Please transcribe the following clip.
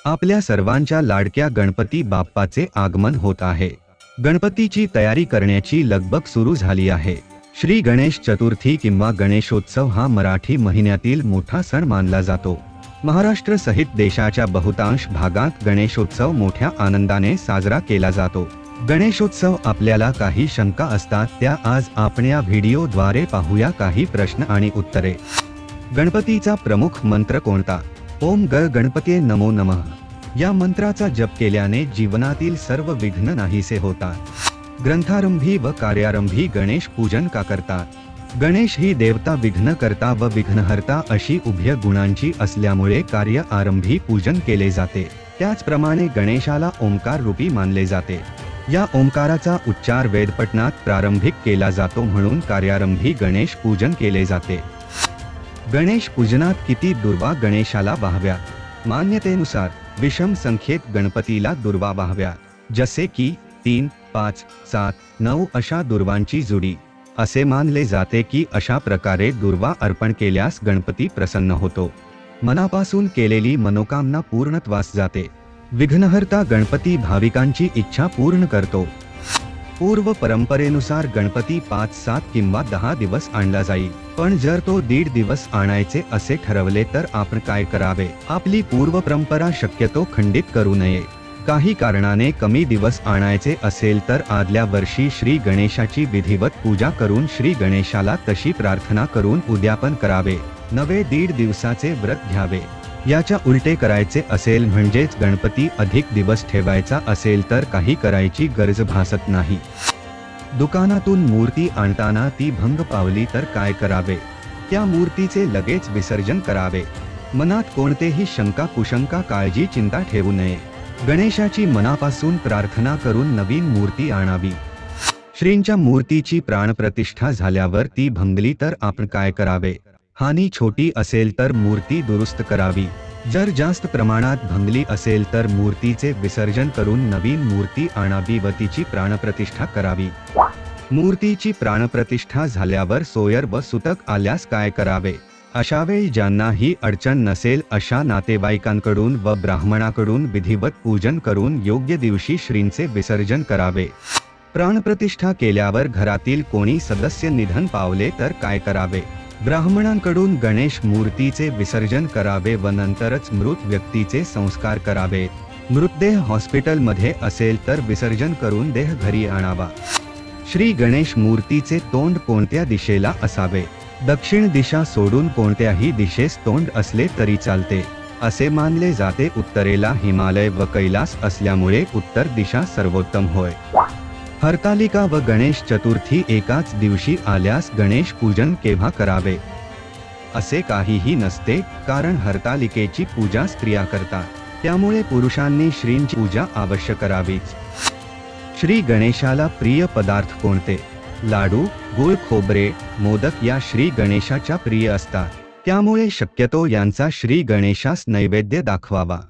आपल्या सर्वांच्या लाडक्या गणपती बाप्पाचे आगमन होत आहे। गणपतीची तयारी करण्याची लगबग सुरू झाली आहे। श्री गणेश चतुर्थी किंवा गणेशोत्सव हा मराठी महिन्यातील मोठा सण मानला जातो। महाराष्ट्र सहित देशाच्या बहुतांश भागात गणेशोत्सव मोठ्या आनंदाने साजरा केला जातो। गणेशोत्सव आपल्याला काही शंका असतात त्या आज आपण या व्हिडिओद्वारे पाहूया काही प्रश्न आणि उत्तरे। गणपतीचा प्रमुख मंत्र कोणता? ओम गणपतीये नमो नमः या मंत्राचा जप केल्याने जीवनातील सर्व विघ्न नाहीसे होतात। ग्रंथारंभी व कार्यारंभी गणेश पूजन का करतात? गणेश ही देवता विघ्नकर्ता व विघ्नहर्ता अशी उभय गुणांची असल्यामुळे कार्य आरंभी पूजन केले जाते। त्याचप्रमाणे गणेशाला ओंकार रूपी मानले जाते। या ओंकाराचा उच्चार वेदपठणात प्रारंभिक केला जातो म्हणून कार्यारंभी गणेश पूजन केले जाते। गणेश पूजनात किती दुर्वा गणेशाला वाहव्या? मान्यतेनुसार विषम संख्येत गणपतीला दुर्वा वाहव्या, जसे की 3, 5, 7, 9 अशा दुर्वांची जोडी। असे मानले जाते की अशा प्रकारे दुर्वा अर्पण केल्यास गणपती प्रसन्न होतो, मनापासून केलेली मनोकामना पूर्णत्वास जाते। विघ्नहर्ता गणपती भाविकांची इच्छा पूर्ण करतो। पूर्व परंपरेनुसार गणपती 5, 7 किंवा 10 दिवस आणला जाईल, पण जर तो 1.5 दिवस आणायचे असे ठरवले तर आपण काय करावे? आपली पूर्व परंपरा शक्यतो खंडित करू नये। काही कारणाने कमी दिवस आणायचे असेल तर आदल्या वर्षी श्री गणेशाची विधिवत पूजा करून श्री गणेशाला तशी प्रार्थना करून उद्यापन करावे, नवे 1.5 दिवसाचे व्रत घ्यावे। याच्या उलटे करायचे असेल म्हणजेच गणपती अधिक दिवस ठेवायचा असेल तर काही करायची गरज भासत नाही। दुकानातून मूर्ती आणताना ती भंग पावली तर काय करावे? त्या मूर्तीचे लगेच विसर्जन करावे। मनात कोणतेही शंका कुशंका काळजी चिंता ठेवू नये। गणेशाची मनापासून प्रार्थना करून नवीन मूर्ती आणावी। श्रींच्या मूर्तीची प्राणप्रतिष्ठा झाल्यावर ती भंगली तर आपण काय करावे? हानी छोटी असेल तर मूर्ती दुरुस्त करावी, जर जास्त प्रमाणात भंगली असेल तर मूर्तीचे विसर्जन करून नवीन मूर्ती आणावी व तिची प्राणप्रतिष्ठा करावी। मूर्तीची प्राणप्रतिष्ठा झाल्यावर सोयर व सुतक आल्यास काय करावे? अशावेळी ज्यांना ही अडचण नसेल अशा नातेवाईकांकडून व ब्राह्मणाकडून विधिवत पूजन करून योग्य दिवशी श्रींचे विसर्जन करावे। प्राणप्रतिष्ठा केल्यावर घरातील कोणी सदस्य निधन पावले तर काय करावे? ब्राह्मणांकडून गणेश मूर्तीचे विसर्जन करावे व नंतरच मृत व्यक्तीचे संस्कार करावे। मृतदेह हॉस्पिटलमध्ये असेल तर विसर्जन करून देह घरी आणावा। श्री गणेश मूर्तीचे तोंड कोणत्या दिशेला असावे? दक्षिण दिशा सोडून कोणत्याही दिशेस तोंड असले तरी चालते, असे मानले जाते। उत्तरेला हिमालय व कैलास असल्यामुळे उत्तर दिशा सर्वोत्तम होय। हरतालिका व गणेश चतुर्थी एकाच दिवशी आल्यास गणेश पूजन केव्हा करावे? असे काहीही नसते, कारण हरतालिकेची पूजा स्त्रिया करतात, त्यामुळे पुरुषांनी श्रींची पूजा अवश्य करावीच। श्री गणेशाला प्रिय पदार्थ कोणते? लाडू, गुळ खोबरे, मोदक या श्री गणेशाच्या प्रिय असतात, त्यामुळे शक्यतो यांचा श्री गणेशास नैवेद्य दाखवावा।